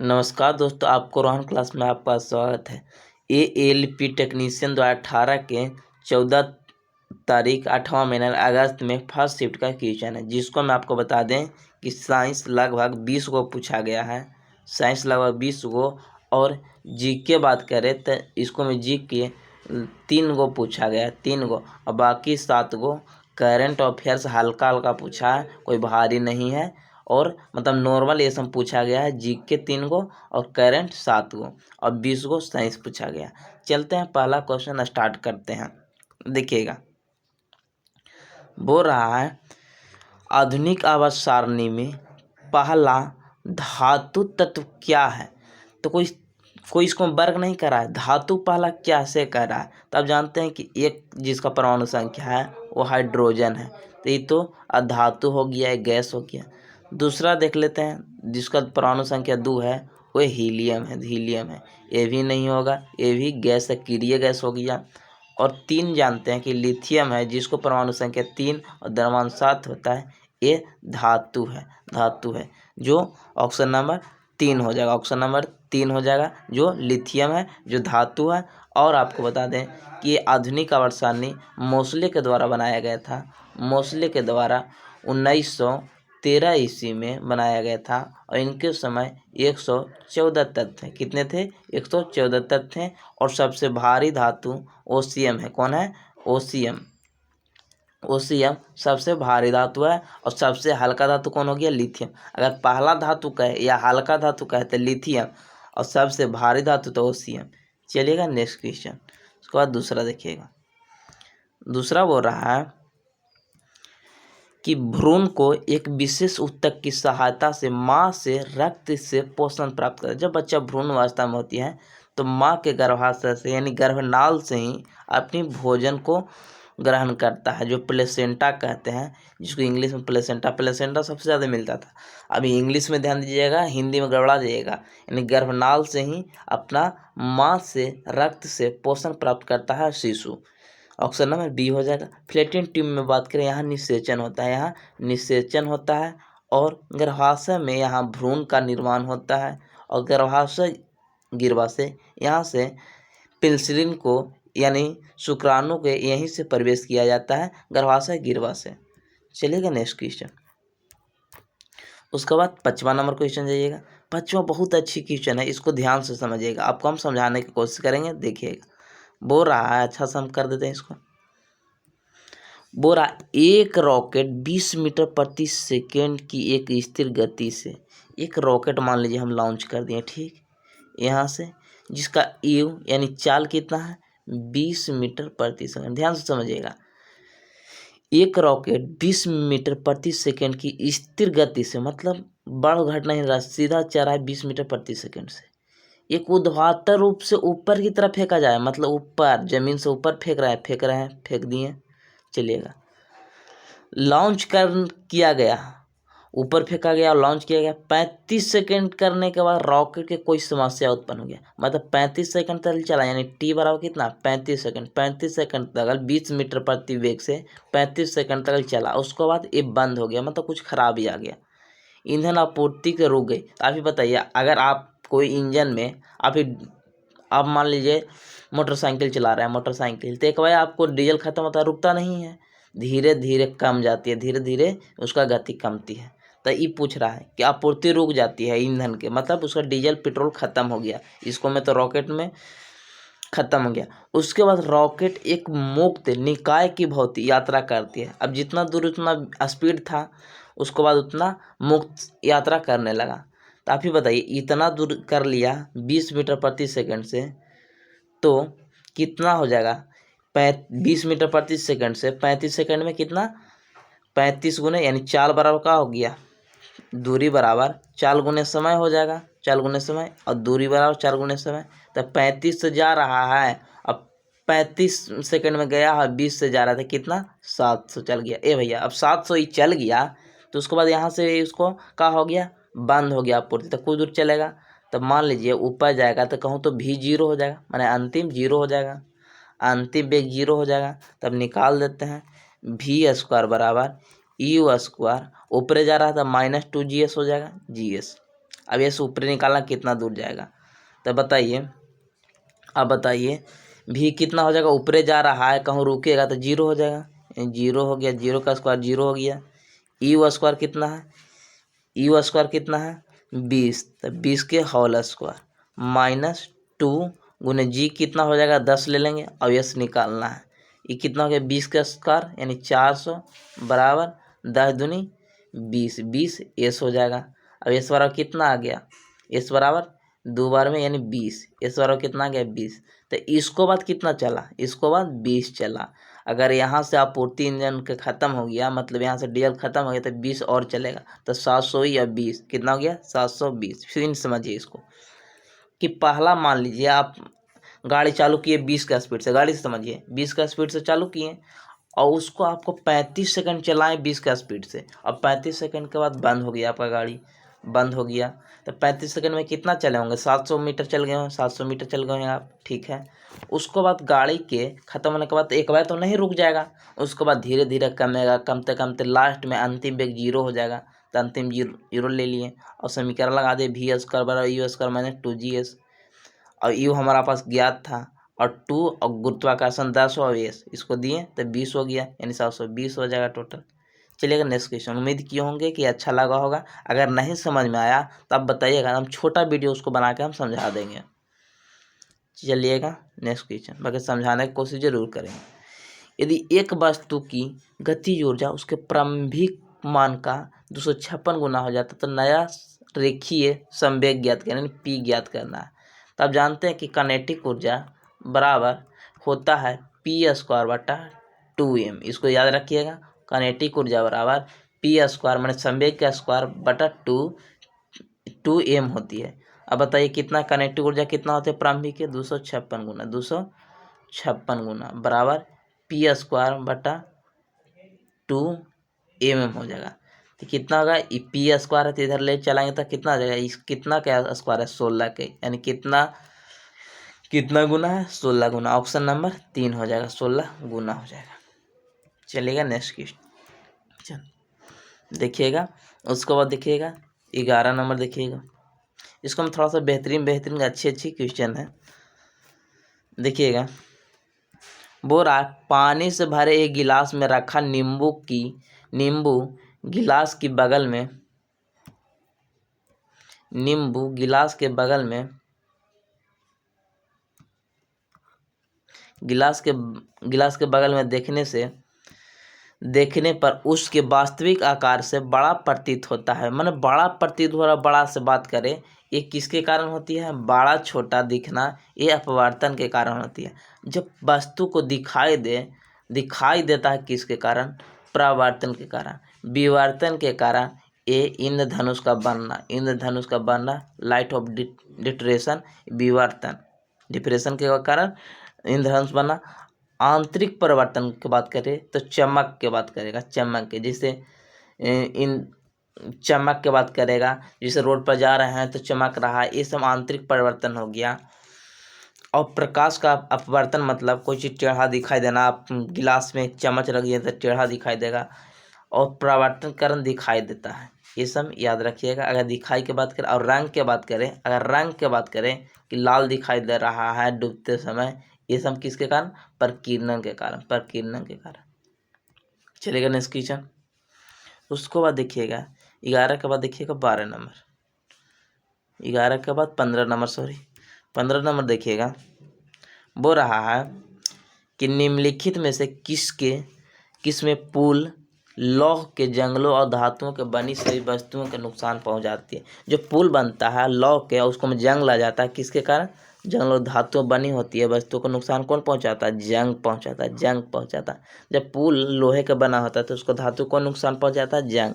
नमस्कार दोस्तों, आपको रोहन क्लास में आपका स्वागत है। एएलपी टेक्नीशियन 2018 के 14 तारीख 8वां महीना अगस्त में फर्स्ट शिफ्ट का क्वेश्चन है, जिसको मैं आपको बता दें कि साइंस लगभग 20 को पूछा गया है। साइंस लगभग 20 को, और जी के बात करें तो इसको में जी के 3 को पूछा गया है, 3 को, और बाकी 7 को करंट अफेयर्स हल्का हल्का पूछा है, कोई भारी नहीं है। और मतलब नॉर्मल ये सब पूछा गया है, जीके 3 को और करंट 7 को, और 20 को साइंस पूछा गया। चलते हैं, पहला क्वेश्चन स्टार्ट करते हैं। देखिएगा, बोल रहा है आधुनिक आवर्त सारणी में पहला धातु तत्व क्या है। तो कोई इसको वर्ग नहीं करा है, धातु पहला क्या से कह रहा है। तो आप जानते हैं कि एक जिसका परमाणु संख्या है वो हाइड्रोजन है, तो ये तो अधातु हो गया, है गैस हो गया। दूसरा देख लेते हैं, जिसका परमाणु संख्या 2 है वो हीलियम है, ये भी नहीं होगा, ये भी गैस है, किरीय गैस हो गया। और 3 जानते हैं कि लिथियम है, जिसको परमाणु संख्या 3 और द्रव्यमान 7 होता है, ये धातु है, जो ऑप्शन नंबर 3 हो जाएगा, ऑप्शन नंबर 3 हो जाएगा, जो लिथियम है, जो धातु है। और आपको बता दें कि ये आधुनिक आवर्त सारणी मोसले के द्वारा बनाया गया था। मोसले के द्वारा 1913 ईस्वी में बनाया गया था, और इनके समय 114 तत्व थे। कितने थे? 114 तत्व थे। और सबसे भारी धातु ओसियम है। कौन है? ओसियम सबसे भारी धातु है। और सबसे हल्का धातु कौन हो गया? लिथियम। अगर पहला धातु कहे या हल्का धातु कहे तो लिथियम, और सबसे भारी धातु तो ओसियम। चलिएगा नेक्स्ट क्वेश्चन। उसके बाद दूसरा देखिएगा। दूसरा बोल रहा है कि भ्रूण को एक विशेष ऊतक की सहायता से माँ से रक्त से पोषण प्राप्त करे। जब बच्चा भ्रूण अवस्था में होती है तो माँ के गर्भाशय से यानी गर्भनाल से ही अपनी भोजन को ग्रहण करता है, जो प्लेसेंटा कहते हैं, जिसको इंग्लिश में प्लेसेंटा सबसे ज़्यादा मिलता था। अभी इंग्लिश में ध्यान दीजिएगा, हिंदी में गड़बड़ा जाइएगा। यानी गर्भनाल से ही अपना माँ से रक्त से पोषण प्राप्त करता है शिशु। ऑप्शन नंबर बी हो जाएगा। फ्लैटेन ट्यूब में बात करें, यहाँ निषेचन होता है, और गर्भाशय में यहाँ भ्रूण का निर्माण होता है, और गर्भाशय गिरवा से यहाँ से पेनिसिलिन को यानी शुक्राणु के यहीं से प्रवेश किया जाता है, गर्भाशय गिरवा से। चलिएगा नेक्स्ट क्वेश्चन। उसके बाद 5वां नंबर क्वेश्चन जाइएगा। 5वां बहुत अच्छी क्वेश्चन है, इसको ध्यान से समझिएगा, आपको हम समझाने की कोशिश करेंगे। देखिएगा, बोल रहा है, अच्छा से हम कर देते हैं इसको। बोल रहा, एक रॉकेट 20 मीटर प्रति सेकेंड की एक स्थिर गति से, एक रॉकेट मान लीजिए हम लॉन्च कर दिए, ठीक, यहाँ से, जिसका यू यानी चाल कितना है? 20 मीटर प्रति सेकंड। ध्यान से समझिएगा, एक रॉकेट 20 मीटर प्रति सेकंड की स्थिर गति से, मतलब बढ़ घट नहीं रहा, सीधा चल रहा है 20 मीटर प्रति सेकंड से, एक ऊर्ध्वाधर रूप से ऊपर की तरफ फेंका जाए, मतलब ऊपर जमीन से ऊपर फेंक दिए। चलिएगा, लॉन्च किया गया, ऊपर फेंका गया और लॉन्च किया गया। 35 सेकंड करने के बाद रॉकेट के कोई समस्या उत्पन्न हो गया, मतलब 35 सेकंड तक चला, यानी टी बराबर कितना? 35 सेकंड। 35 सेकंड तक 20 मीटर प्रति वेग से 35 सेकंड तक चला, उसके बाद ये बंद हो गया, मतलब कुछ खराबी आ गया, ईंधन आपूर्ति के रुक गई। आप ही बताइए, अगर आप कोई इंजन में आप मान लीजिए मोटरसाइकिल चला रहे हैं, मोटरसाइकिल, तो एक बार आपको डीजल खत्म होता है, रुकता नहीं है, धीरे धीरे कम जाती है, धीरे धीरे उसका गति कमती है। तो ये पूछ रहा है कि आपूर्ति रुक जाती है ईंधन के, मतलब उसका डीजल पेट्रोल खत्म हो गया, इसको में तो रॉकेट में खत्म हो गया। उसके बाद रॉकेट एक मुक्त निकाय की भांति यात्रा करती है। अब जितना दूर उतना स्पीड था, उसके बाद उतना मुक्त यात्रा करने लगा। तो आप ही बताइए, इतना दूर कर लिया 20 मीटर प्रति सेकंड से, तो कितना हो जाएगा? 20 मीटर प्रति सेकंड से 35 सेकंड में कितना? 35 गुने, यानी चाल बराबर का हो गया, दूरी बराबर 4 गुने समय हो जाएगा, 4 गुने समय, और दूरी बराबर 4 गुने समय। तो 35 से जा रहा है, अब 35 सेकंड में गया है, 20 से जा रहा था, कितना? 700 चल गया। ए भैया, अब 700 ही चल गया, तो उसके बाद यहाँ से उसको क्या हो गया? बंद हो गया आपूर्ति। तो कुछ दूर चलेगा, तब मान लीजिए ऊपर जाएगा तो कहूँ तो भी 0 हो जाएगा, माने अंतिम 0 हो जाएगा, अंतिम वेग 0 हो जाएगा। तब निकाल देते हैं, v² बराबर u², ऊपर जा रहा था -2gs हो जाएगा, gs। अब ये से ऊपर निकालना कितना दूर जाएगा, तो बताइए, अब बताइए भी कितना हो जाएगा, ऊपरे जा रहा है, कहूँ रुकेगा तो जीरो हो जाएगा, जीरो हो गया, जीरो का स्क्वायर जीरो हो गया। यू स्क्वायर कितना है, यू स्क्वायर कितना है 20, तो 20 के होल स्क्वायर माइनस 2 गुने जी कितना हो जाएगा 10 ले लेंगे, और यस निकालना है। ये कितना हो गया 20 का स्क्वायर यानी 400 बराबर 10 दूनी 20, 20 एस हो जाएगा। अब एस बराबर कितना आ गया, एस बराबर 2 बार में यानी 20, एस बराबर कितना आ गया 20। तो इसको बाद कितना चला, इसको बाद 20 चला। अगर यहाँ से आपूर्ति इंजन के ख़त्म हो गया, मतलब यहाँ से डीजल ख़त्म हो गया, तो 20 और चलेगा, तो 700 या 20 कितना हो गया 720। फिर समझिए इसको कि पहला मान लीजिए आप गाड़ी चालू किए 20 का स्पीड से, गाड़ी से समझिए 20 का स्पीड से चालू किए और उसको आपको 35 सेकंड चलाएं 20 का स्पीड से, और 35 सेकंड के बाद बंद हो गया आपका गाड़ी, बंद हो गया, तो 35 सेकंड में कितना चले होंगे 700 मीटर चल गए हों, 700 मीटर चल गए हैं आप, ठीक है। उसको बाद गाड़ी के ख़त्म होने के बाद एक बार तो नहीं रुक जाएगा, उसके बाद धीरे धीरे कमेगा, कमते कमते लास्ट में अंतिम वेग जीरो हो जाएगा, तो अंतिम जीरो ले लिए और समीकरण लगा दे वी स्क्वायर बराबर यू स्क्वायर माइनस 2GS, और यू हमारा पास ज्ञात था, और 2 और गुरुत्वाकर्षण 10 और एस इसको दिए तो 20 हो गया, यानी 720 हो जाएगा टोटल। चलिएगा नेक्स्ट क्वेश्चन। उम्मीद किए होंगे कि अच्छा लगा होगा, अगर नहीं समझ में आया तो आप बताइएगा, हम छोटा वीडियो उसको बना के हम समझा देंगे। चलिएगा नेक्स्ट क्वेश्चन, बाकी समझाने की कोशिश जरूर करेंगे। यदि एक वस्तु की गतिज ऊर्जा उसके प्रारंभिक मान का 256 गुना हो जाता तो नया रेखीय संवेग ज्ञात करना, यानी पी ज्ञात करना है। तो आप जानते हैं कि काइनेटिक ऊर्जा बराबर होता है पी स्क्वायर बटा 2m, इसको याद रखिएगा। काइनेटिक ऊर्जा बराबर पी स्क्वायर माने संवेग का स्क्वायर बटा 2m होती है। अब बताइए कितना काइनेटिक ऊर्जा कितना होते हैं प्रारंभिक के 256 गुना, 256 गुना बराबर पी स्क्वायर बटा 2m हो जाएगा। तो कितना होगा, पी स्क्वायर है तो इधर ले चलाएंगे तो कितना आ जाएगा, इस कितना क्या स्क्वायर है 16 के, यानी कितना गुना है 16 गुना, ऑप्शन नंबर 3 हो जाएगा, 16 गुना हो जाएगा। चलिएगा नेक्स्ट क्वेश्चन देखिएगा, उसके बाद देखिएगा 11 नंबर देखिएगा, इसको हम थोड़ा सा बेहतरीन अच्छी क्वेश्चन है। देखिएगा, बोल रहा है पानी से भरे एक गिलास में रखा नींबू गिलास की बगल में, नींबू गिलास के बगल में, गिलास के बगल में देखने पर उसके वास्तविक आकार से बड़ा प्रतीत होता है। माने बड़ा प्रतीत हो रहा, बड़ा से बात करें, ये किसके कारण होती है, बड़ा छोटा दिखना, ये अपवर्तन के कारण होती है। जब वस्तु को दिखाई देता है किसके कारण, परावर्तन के कारण, विवर्तन के कारण, ये इंद्रधनुष का बनना, लाइट ऑफ डिप्रेशन, विवर्तन डिप्रेशन के कारण इंद्रधनुष बनना। आंतरिक परिवर्तन की बात करें तो चमक की बात करेगा, चमक के, जैसे इन चमक की बात करेगा, जैसे रोड पर जा रहे हैं तो चमक रहा है, ये सब आंतरिक परिवर्तन हो गया। और प्रकाश का अपवर्तन मतलब कोई चीज़ टेढ़ा दिखाई देना, आप गिलास में चम्मच रख दिए तो टेढ़ा दिखाई देगा, और परावर्तन कारण दिखाई देता है, ये सब याद रखिएगा। अगर दिखाई की बात करें और रंग की बात करें, अगर रंग की बात करें कि लाल दिखाई दे रहा है डूबते समय, ये सब किसके कारण, प्रकीर्णन के कारण। चलेगा नेक्स्ट क्वेश्चन, उसको बाद देखिएगा 11 के बाद देखिएगा 12 नंबर, 11 के बाद 15 नंबर, 15 नंबर देखिएगा। बोल रहा है कि निम्नलिखित में से किसमें पुल लौह के जंगलों और धातुओं के बनी सभी वस्तुओं के नुकसान पहुंचाती है। जो पुल बनता है लौह के, उसको में जंग लग जाता है, किसके कारण, जंग और धातु बनी होती है, वस्तुओं को नुकसान कौन पहुंचाता है, जंग पहुंचाता है। जब पुल लोहे का बना होता है तो उसको धातु को नुकसान पहुंचाता है, जंग।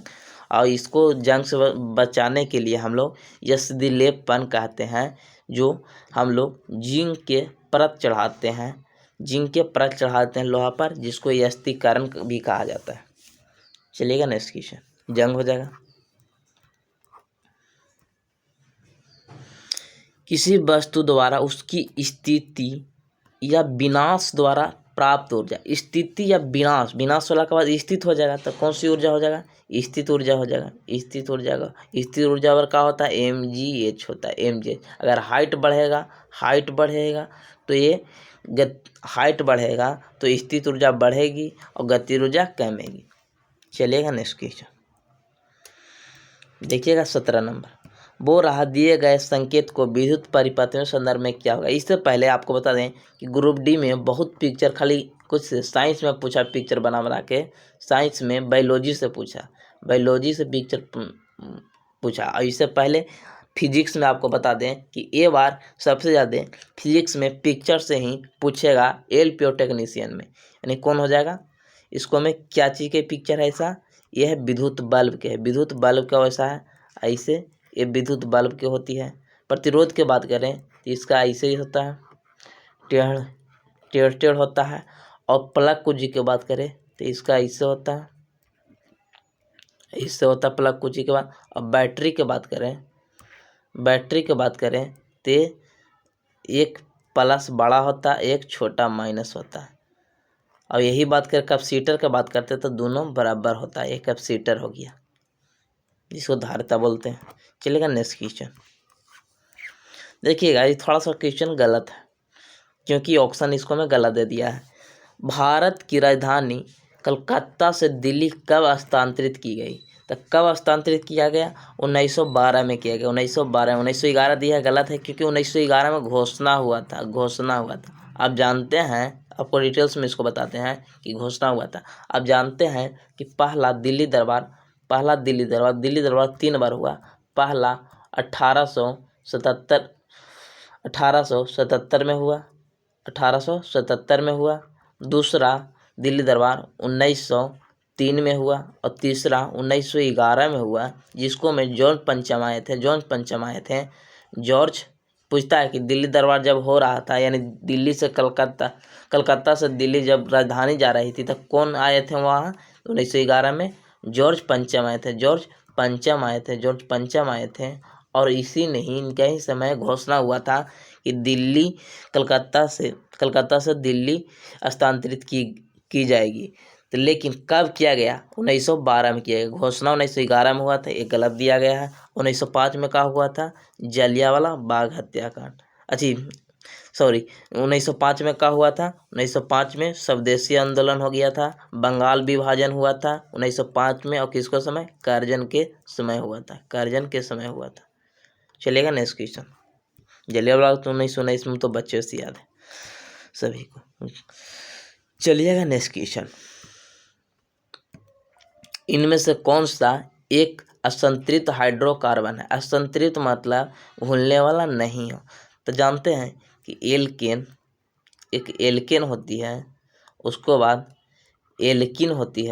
और इसको जंग से बचाने के लिए हम लोग यस्दी लेपन कहते हैं, जो हम लोग जिंक के परत चढ़ाते हैं लोहा पर, जिसको यस्तीकरण भी कहा जाता है। चलिएगा नेक्स्ट क्वेश्चन, जंग हो जाएगा। किसी वस्तु द्वारा उसकी स्थिति या विनाश द्वारा प्राप्त ऊर्जा, स्थिति या विनाश, विनाश वाला के बाद स्थित हो जाएगा तो कौन सी ऊर्जा हो जाएगा, स्थित ऊर्जा हो जाएगा। स्थित ऊर्जा का स्थित ऊर्जा पर क्या होता है, mgh होता है, mgh। अगर हाइट बढ़ेगा तो ये हाइट बढ़ेगा तो स्थित ऊर्जा बढ़ेगी और गति ऊर्जा कमेगी। चलेगा नेक्स्ट क्वेश्चन देखिएगा 17 नंबर। वो रहा दिए गए संकेत को विद्युत परिपथ संदर्भ में क्या होगा। इससे पहले आपको बता दें कि ग्रुप डी में बहुत पिक्चर, खाली कुछ साइंस में पूछा पिक्चर बना के, साइंस में बायोलॉजी से पूछा, बायोलॉजी से पिक्चर पूछा। और इससे पहले फिजिक्स में आपको बता दें कि ये बार सबसे ज़्यादा फिजिक्स में पिक्चर से ही पूछेगा एल टेक्नीशियन में, यानी कौन हो जाएगा इसको में क्या चीज़ के पिक्चर है ऐसा, ये है विद्युत बल्ब के, विद्युत बल्ब का वैसा है ऐसे, ये विद्युत बल्ब की होती है। प्रतिरोध की बात करें तो इसका ऐसे ही होता है, टेढ़ होता है। और प्लग कुंजी की बात करें तो इसका ऐसे होता है, इससे होता है प्लग कुंजी के बाद। अब बैटरी की बात करें तो एक प्लस बड़ा होता है, एक छोटा माइनस होता है। और यही बात कर कैपेसिटर की बात करते हैं तो दोनों बराबर होता है, एक कैपेसिटर हो गया जिसको धारिता बोलते हैं। चलेगा नेक्स्ट क्वेश्चन देखिएगा, ये थोड़ा सा क्वेश्चन गलत है क्योंकि ऑप्शन इसको मैं गलत दे दिया है। भारत की राजधानी कलकत्ता से दिल्ली कब हस्तांतरित की गई, तो कब हस्तांतरित किया गया, 1912 में किया गया। 1911 दिया है, गलत है क्योंकि 1911 में घोषणा हुआ था। आप जानते हैं, आपको डिटेल्स में इसको बताते हैं कि घोषणा हुआ था। आप जानते हैं कि पहला दिल्ली दरबार 3 बार हुआ। पहला 1877 में हुआ, दूसरा दिल्ली दरबार 1903 में हुआ और तीसरा 1911 में हुआ, जिसको में जॉर्ज पंचम आए थे। जॉर्ज पूछता है कि दिल्ली दरबार जब हो रहा था, यानी दिल्ली से कलकत्ता से दिल्ली जब राजधानी जा रही थी तब कौन आए थे वहाँ, 1911 में जॉर्ज पंचम आए थे। और इसी ने ही इनका ही समय घोषणा हुआ था कि दिल्ली कलकत्ता से दिल्ली हस्तांतरित की जाएगी। तो लेकिन कब किया गया, 1912 में किया गया। घोषणा 1911 में हुआ था, ये गलत दिया गया है। 1905 में क्या हुआ था, जलियांवाला बाग हत्याकांड। 1905 में क्या हुआ था, 1905 में स्वदेशी आंदोलन हो गया था, बंगाल विभाजन हुआ था 1905 में। और किसको समय, करजन के समय हुआ था। चलेगा नेक्स्ट क्वेश्चन। जलियांवाला तो 1919 में तो बच्चे से याद है सभी को। चलिएगा नेक्स्ट क्वेश्चन। इनमें से कौन सा एक असंतृप्त हाइड्रोकार्बन है। असंतृप्त मतलब घुलने वाला नहीं हो। तो जानते हैं कि एक एल्केन होती है, उसको बाद एल्किन होती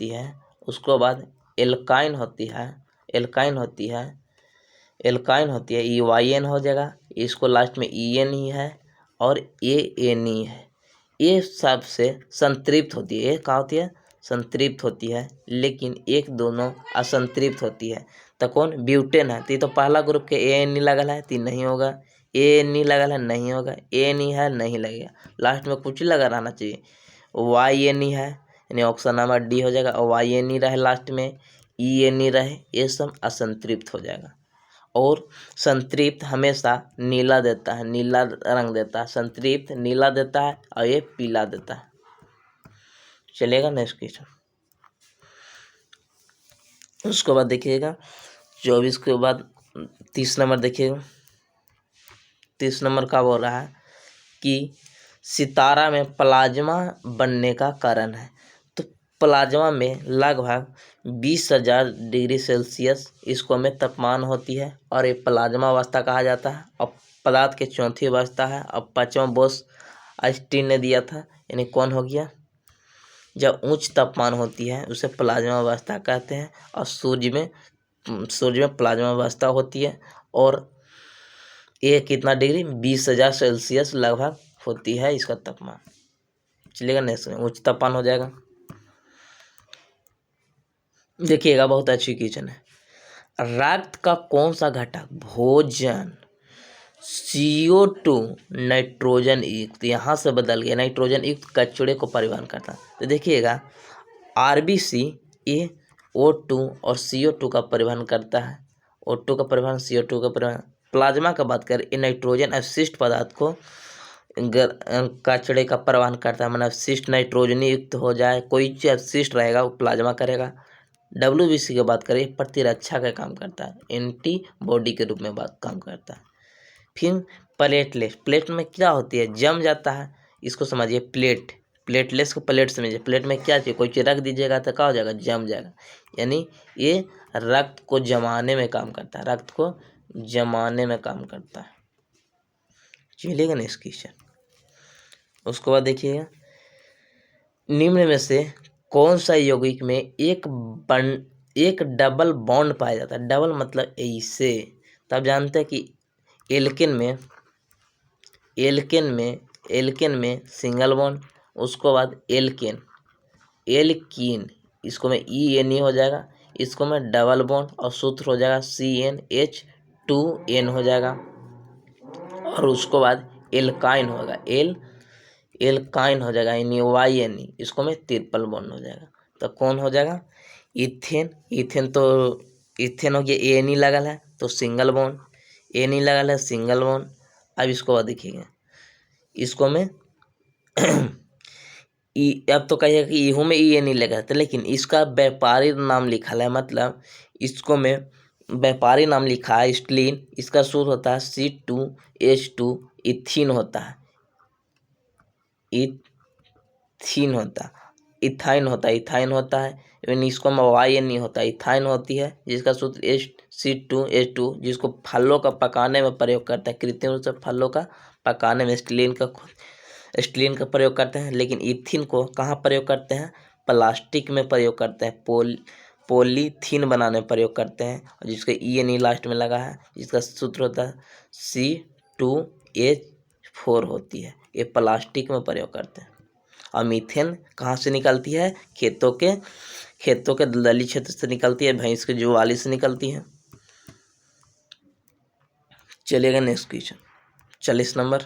है, उसको बाद एल्काइन होती है, EYN हो जाएगा। इसको लास्ट में EN ही है और ANE है। ये सबसे संतृप्त होती है, ये कहाँ होती है, संतृप्त होती है, लेकिन एक दोनों असंतृप्त होती है। तो कौन, ब्यूटेन है। तो ये तो पहला ग्रुप के ANE लगल है तो नहीं होगा, ANE लगल है नहीं होगा, ANE है नहीं लगेगा, लास्ट में कुछ लगा रहना चाहिए। YNE है, यानी ऑप्शन नंबर डी हो जाएगा। और YNE रहे लास्ट में, ENE रहे, ये सब असंतृप्त हो जाएगा। और संतृप्त हमेशा नीला देता है, नीला रंग देता है। संतृप्त नीला देता है और ये पीला देता है। चलेगा नेक्स्ट क्वेश्चन। उसके बाद देखिएगा 24 के बाद 30 नंबर देखिएगा। 30 नंबर का बोल रहा है कि सितारा में प्लाज्मा बनने का कारण है। तो प्लाज्मा में लगभग 20,000 डिग्री सेल्सियस इसको में तापमान होती है और ये प्लाज्मा अवस्था कहा जाता है। और पदार्थ के चौथी अवस्था है। और 5वां बोस आइंस्टीन ने दिया था, यानी कौन हो गया, जब उच्च तापमान होती है उसे प्लाज्मा अवस्था कहते हैं। और सूर्य में प्लाज्मा अवस्था होती है और ये कितना डिग्री, 20,000 सेल्सियस लगभग होती है इसका तापमान। चलिएगा नेक्स्ट, उच्च तापमान हो जाएगा। देखिएगा बहुत अच्छी क्वेश्चन है। रक्त का कौन सा घटक भोजन CO2 नाइट्रोजन युक्त, यहाँ से बदल गया, नाइट्रोजन युक्त कचड़े को परिवहन करता है। तो देखिएगा RBC ये O2 और CO2 का परिवहन करता है, O2 का परिवहन, CO2 का परिवहन। प्लाज्मा का बात करें, ये नाइट्रोजन अवशिष्ट पदार्थ को कचड़े का परिवहन करता है, मतलब अवशिष्ट नाइट्रोजन युक्त हो जाए, कोई चीज अवशिष्ट रहेगा वो प्लाज्मा करेगा। WBC की बात करें, प्रतिरक्षा का काम करता है, एंटीबॉडी के रूप में काम करता है। फिर प्लेटलेट, प्लेट में क्या होती है, जम जाता है, इसको समझिए प्लेट, प्लेटलेट्स को प्लेट समझिए, प्लेट में क्या चाहिए, कोई चीज रख दीजिएगा तो क्या हो जाएगा, जम जाएगा, यानी ये रक्त को जमाने में काम करता है, रक्त को जमाने में काम करता है। चलिएगा नेक्स्ट क्वेश्चन। उसके बाद देखिएगा, निम्न में से कौन सा यौगिक में एक डबल बॉन्ड पाया जाता है, डबल मतलब ऐसे, तब जानते हैं कि एल्केन में सिंगल बॉन्ड, उसको बाद एल्कीन, इसको में ENE हो जाएगा, इसको में डबल बॉन्ड और सूत्र हो जाएगा CnH2n हो जाएगा, और उसको बाद एल्काइन होगा, एल्काइन हो जाएगा, YNE, इसको में ट्रिपल बॉन्ड हो जाएगा। तो कौन हो जाएगा, इथेन तो इथेन हो गया, ANE लगल है तो सिंगल बॉन्ड, ANE लगल है सिंगल बॉन्ड। अब इसको बाद देखिएगा, इसको में अब तो कहिएगा कि इहू में ENE लगा था, लेकिन इसका व्यापारी नाम लिखा है, मतलब इसको में व्यापारी नाम लिखा है स्टीलिन, इसका सूत्र होता है C2H2, इथीन होता है, इथाइन होता है, इसको में YNE होता है, इथाइन होती है, जिसका सूत्र C2H2, जिसको फलों का पकाने में प्रयोग करता है, कृत्रिम रूप से फलों का पकाने में स्टीलिन का प्रयोग करते हैं। लेकिन इथिन को कहाँ प्रयोग करते हैं, प्लास्टिक में प्रयोग करते हैं, पॉलीथीन बनाने में प्रयोग करते हैं, और जिसका ENE लास्ट में लगा है, जिसका सूत्र होता है C2H4 होती है, ये प्लास्टिक में प्रयोग करते हैं। और मीथेन कहाँ से निकलती है, खेतों के दलदली क्षेत्र से निकलती है, भैंस के जुवाली से निकलती है। चलिएगा नेक्स्ट क्वेश्चन 40 नंबर।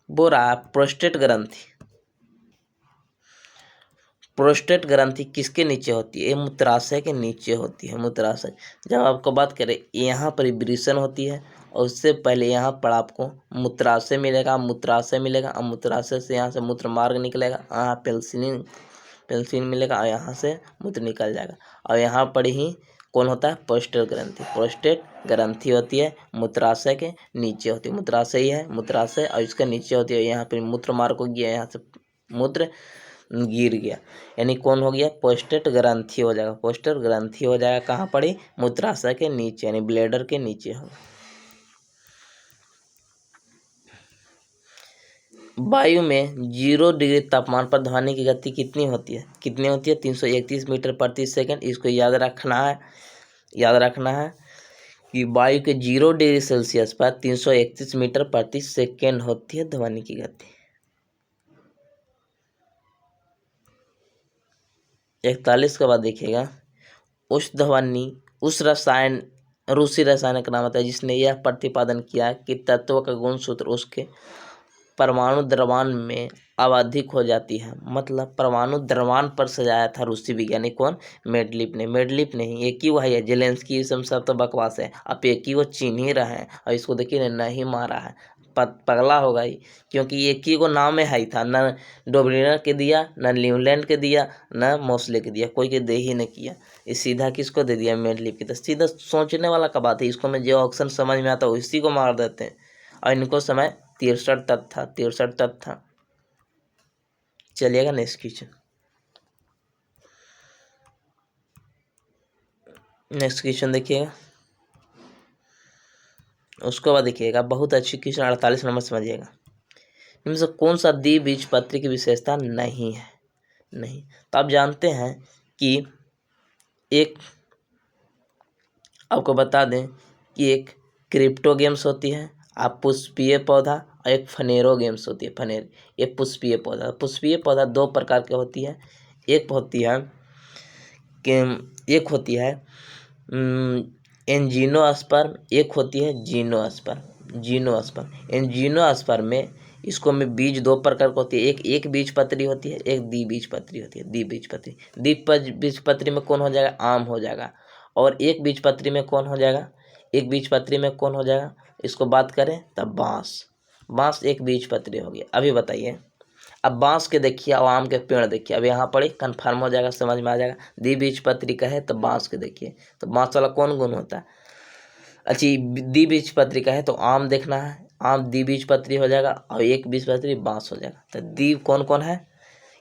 बोरा प्रोस्टेट ग्रंथि किसके नीचे होती है, ये मूत्राशय के नीचे होती है, मूत्राशय। जब आपको बात करें, यहाँ पर विब्रेशन होती है, और उससे पहले यहाँ पर आपको मूत्राशय मिलेगा, और मूत्राशय से यहाँ से मूत्र मार्ग निकलेगा, यहाँ पेल्सिन मिलेगा, और यहाँ से मूत्र निकल जाएगा, और यहाँ पर ही कौन होता है, प्रोस्टेट ग्रंथि होती है, मूत्राशय के नीचे होती है, मूत्राशय और इसके नीचे होती है, यहाँ पे मूत्र मार्ग हो गया, यहाँ से मूत्र गिर गया, यानी कौन हो गया, प्रोस्टेट ग्रंथि हो जाएगा, कहाँ पड़ी, मूत्राशय के नीचे, यानी ब्लैडर के नीचे होगा। वायु में 0 डिग्री तापमान पर ध्वनि की गति कितनी होती है, 331 मीटर प्रति सेकंड। इसको याद रखना है कि वायु के 0 डिग्री सेल्सियस पर 331 मीटर प्रति सेकंड होती है ध्वनि की गति। 41 के बाद देखिएगा, उस रूसी रसायन का नाम आता है जिसने यह प्रतिपादन किया कि तत्व का गुण सूत्र उसके परमाणु द्रव्यमान में आवधिक हो जाती है, मतलब परमाणु द्रव्यमान पर सजाया था रूसी वैज्ञानिक कौन, मेडलिफ नहीं, एक ही वो है, जेलेंस्की सब तो बकवास है, अब एक ही वो चीन ही रहा है, और इसको देखिए नहीं मारा है, पगला होगा ही, क्योंकि एक ही को नाम है था, न डोब्रिनर के दिया, न न्यूलैंड के दिया, न मोस्ले के दिया, कोई के दे ही नहीं किया, इस सीधा किसको दे दिया, मेडलिफ की। तो सीधा सोचने वाला का बात है, इसको में जो ऑप्शन समझ में आता है उसी को मार देते हैं, और इनको समय 63 तक था। चलिएगा नेक्स्ट क्वेश्चन देखिएगा, उसके बाद देखिएगा बहुत अच्छी क्वेश्चन 48 नंबर समझिएगा। इनमें से कौन सा द्विबीजपत्री की विशेषता नहीं है, तो आप जानते हैं कि एक आपको बता दें कि एक क्रिप्टोगेम्स होती है, आप पुष्पीय पौधा, और एक फनेरोगेम्स होती है, ये पुष्पीय पौधा 2 प्रकार के होती है, एक होती है एंजियोस्पर्म, एक होती है जीनोस्पर्म। जीनोस्पर्म एंजियोस्पर्म में इसको में बीज दो प्रकार का होती है, एक बीजपत्री होती है, एक द्विबीजपत्री होती है। द्विबीजपत्री द्विबीजपत्री में कौन हो जाएगा? आम हो जाएगा। और एक बीजपत्री में कौन हो जाएगा? एक बीजपत्री में कौन हो जाएगा? इसको बात करें तब बांस। बांस एक बीजपत्री होगी। अभी बताइए, अब बांस के देखिए और आम के पेड़ देखिए, अब यहाँ पर कन्फर्म हो जाएगा, समझ में आ जाएगा। द्विबीजपत्री का है तो बांस के देखिए, तो बांस वाला कौन गुण होता है? अच्छी द्विबीजपत्री का है तो आम देखना है, आम द्विबीजपत्री हो जाएगा और एक बीजपत्री बांस हो जाएगा। तो द्वीब कौन कौन है?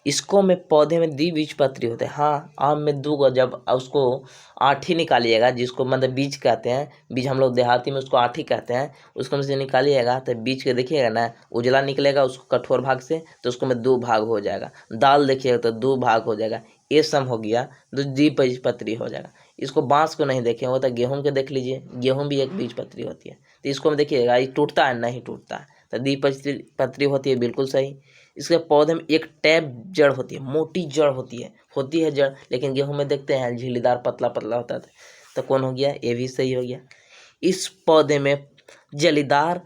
इसको में पौधे में द्विबीजपत्री होते हैं। हाँ, आम में दो, जब उसको आठी निकालिएगा, जिसको मतलब बीज कहते हैं, बीज हम लोग देहाती में उसको आठी कहते हैं, उसको में से निकालिएगा तो बीज के देखिएगा ना, उजला निकलेगा उसको कठोर भाग से, तो उसको में दो भाग हो जाएगा। दाल देखिएगा तो दो भाग हो जाएगा। ये सम हो गया तो द्विबीजपत्री हो जाएगा। इसको बांस को नहीं देखे हो तो गेहूं के देख लीजिए, गेहूं भी एक बीजपत्री होती है। तो इसको में देखिएगा, ये टूटता है? नहीं टूटता है, तो द्विबीजपत्री होती है, बिल्कुल सही। इसके पौधे में एक टैप जड़ होती है, मोटी जड़ होती है जड़, लेकिन गेहूं में देखते हैं झीलीदार पतला पतला होता है। तो कौन हो गया? ये भी सही हो गया। इस पौधे में जलीदार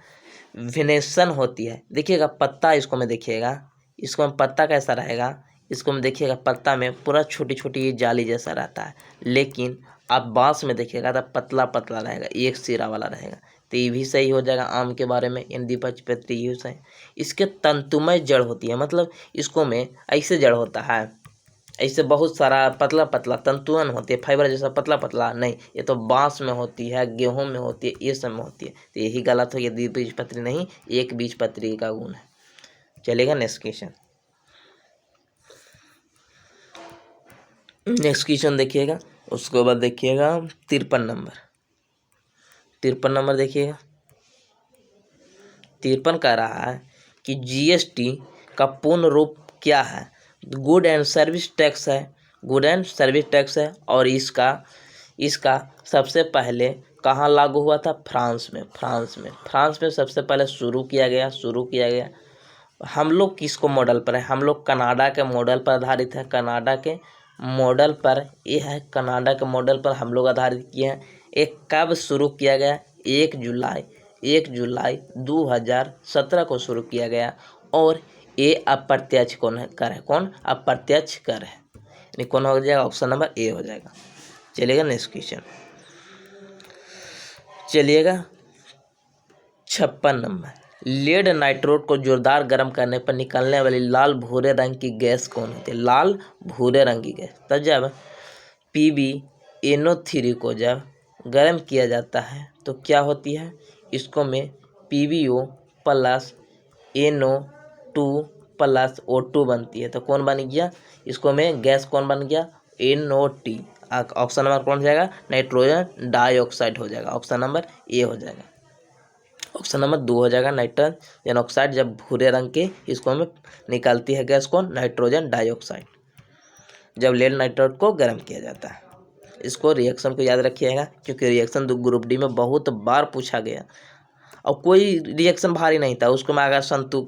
वेनेशन होती है। देखिएगा पत्ता, इसको में देखिएगा, इसको में पत्ता कैसा रहेगा? इसको में देखिएगा पत्ता में पूरा छोटी छोटी ये जाली जैसा रहता है, लेकिन आप बांस में देखिएगा तो पतला पतला रहेगा, एक सिरा वाला रहेगा। तो ये भी सही हो जाएगा आम के बारे में। इन द्विबीजपत्री यूज है। इसके तंतुमय जड़ होती है, मतलब इसको में ऐसे जड़ होता है, ऐसे बहुत सारा पतला पतला तंतुअन होती है, फाइबर जैसा पतला पतला नहीं। ये तो बांस में होती है, गेहूं में होती है, ये सब में होती है। तो यही गलत हो गया, द्विबीजपत्री नहीं, एक बीजपत्री का गुण है। चलेगा नेक्स्ट क्वेश्चन। नेक्स्ट क्वेश्चन देखिएगा, उसके बाद देखिएगा 53 नंबर। 53 नंबर देखिएगा, 53 कह रहा है कि जीएसटी का पूर्ण रूप क्या है? गुड एंड सर्विस टैक्स है, गुड एंड सर्विस टैक्स है। और इसका सबसे पहले कहाँ लागू हुआ था? फ्रांस में। फ्रांस में सबसे पहले शुरू किया गया। हम लोग किसको मॉडल पर है? हम लोग कनाडा के मॉडल पर आधारित है। कनाडा के मॉडल पर ये है, कनाडा के मॉडल पर हम लोग आधारित किए हैं। एक कब शुरू किया गया? 1 जुलाई 2017 को शुरू किया गया। और ये अप्रत्यक्ष कर है। कौन? अप्रत्यक्ष कर है। यानी कौन हो जाएगा? ऑप्शन नंबर ए हो जाएगा। चलिएगा नेक्स्ट क्वेश्चन, चलिएगा 56 नंबर। लेड नाइट्रोट को जोरदार गर्म करने पर निकलने वाली लाल भूरे रंग की गैस कौन होती है? लाल भूरे रंग की गैस। तो जब PbNO3 को जब गर्म किया जाता है तो क्या होती है? इसको में PbO plus NO2 plus O2 बनती है। तो कौन बन गया? इसको में गैस कौन बन गया? NOT। ऑप्शन नंबर कौन हो जाएगा? नाइट्रोजन डाइऑक्साइड हो जाएगा। ऑप्शन नंबर ए हो जाएगा। ऑप्शन नंबर 2 हो जाएगा। नाइट्रोजन ऑक्साइड जब भूरे रंग के इसको में निकलती है गैस कौन? नाइट्रोजन डाइऑक्साइड, जब लेड नाइट्रोट को गर्म किया जाता है। इसको रिएक्शन को याद रखिएगा, क्योंकि रिएक्शन ग्रुप डी में बहुत बार पूछा गया और कोई रिएक्शन भारी नहीं था। उसको में अगर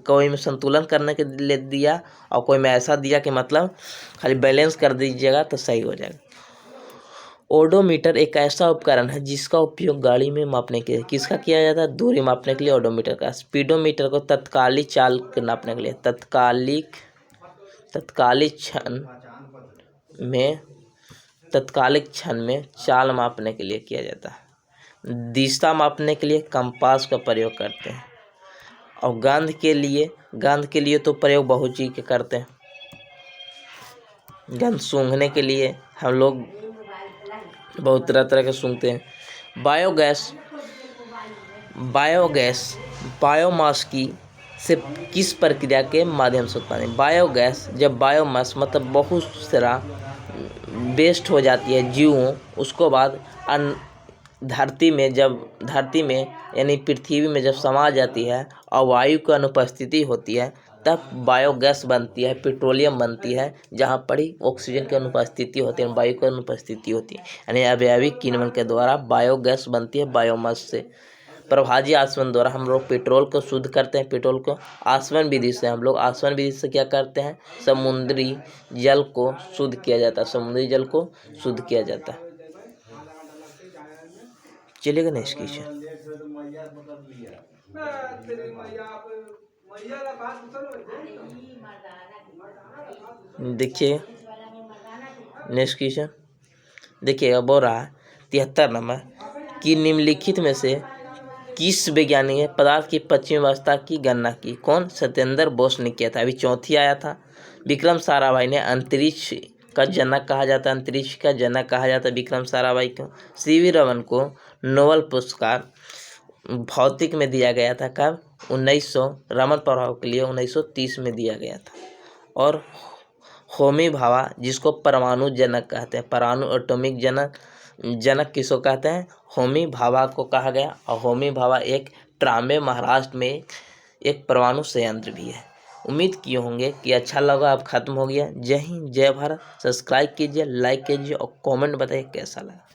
कोई में संतुलन करने के लिए दिया और कोई में ऐसा दिया कि मतलब खाली बैलेंस कर दीजिएगा तो सही हो जाएगा। ओडोमीटर एक ऐसा उपकरण है जिसका उपयोग गाड़ी में मापने के लिए किसका किया जाता है? दूरी मापने के लिए ओडोमीटर का। स्पीडोमीटर को तत्कालिक चाल नापने के लिए, तत्कालिक क्षण में चाल मापने के लिए किया जाता है। दिशा मापने के लिए कंपास का प्रयोग करते हैं। और गंध के लिए तो प्रयोग बहुत चीज के करते हैं। गंध सूंघने के लिए हम लोग बहुत तरह तरह के सूंघते हैं। बायोमास की से किस प्रक्रिया के माध्यम से उत्पादन? बायोगैस जब बायोमास मतलब बहुत सारा वेस्ट हो जाती है जीवों, उसको बाद धरती में यानी पृथ्वी में जब समा जाती है और वायु की अनुपस्थिति होती है, तब बायोगैस बनती है, पेट्रोलियम बनती है, जहाँ पर ही ऑक्सीजन की अनुपस्थिति होती है, वायु की अनुपस्थिति होती है। यानी अवयविक किण्वन के द्वारा बायोगैस बनती है बायोमास से। प्रभाजी आसवन द्वारा हम लोग पेट्रोल को शुद्ध करते हैं। पेट्रोल को आसवन विधि से हम लोग क्या करते हैं? समुद्री जल को शुद्ध किया जाता है। चलेगा नेक्स्ट क्वेश्चन। देखिए नेक्स्ट क्वेश्चन देखिएगा, बोल रहा है 73 नंबर कि निम्नलिखित में से किस वैज्ञानिक ने पदार्थ की पश्चिम अवस्था की गणना की? कौन? सत्येंद्र बोस ने किया था। अभी चौथी आया था। विक्रम साराभाई ने अंतरिक्ष का जनक कहा जाता है, अंतरिक्ष का जनक कहा जाता है विक्रम साराभाई को। सीवी रमन को नोबेल पुरस्कार भौतिक में दिया गया था। कब? 1900 रमन प्रभाव के लिए 1930 में दिया गया था। और होमी भाभा जिसको परमाणु जनक कहते हैं, परमाणु एटॉमिक जनक किसको कहते हैं? होमी भाभा को कहा गया। और होमी भाभा एक ट्रामे महाराष्ट्र में एक परमाणु संयंत्र भी है। उम्मीद किए होंगे कि अच्छा लगा। अब खत्म हो गया। जय हिंद, जय भारत। सब्सक्राइब कीजिए, लाइक कीजिए और कमेंट बताइए कैसा लगा।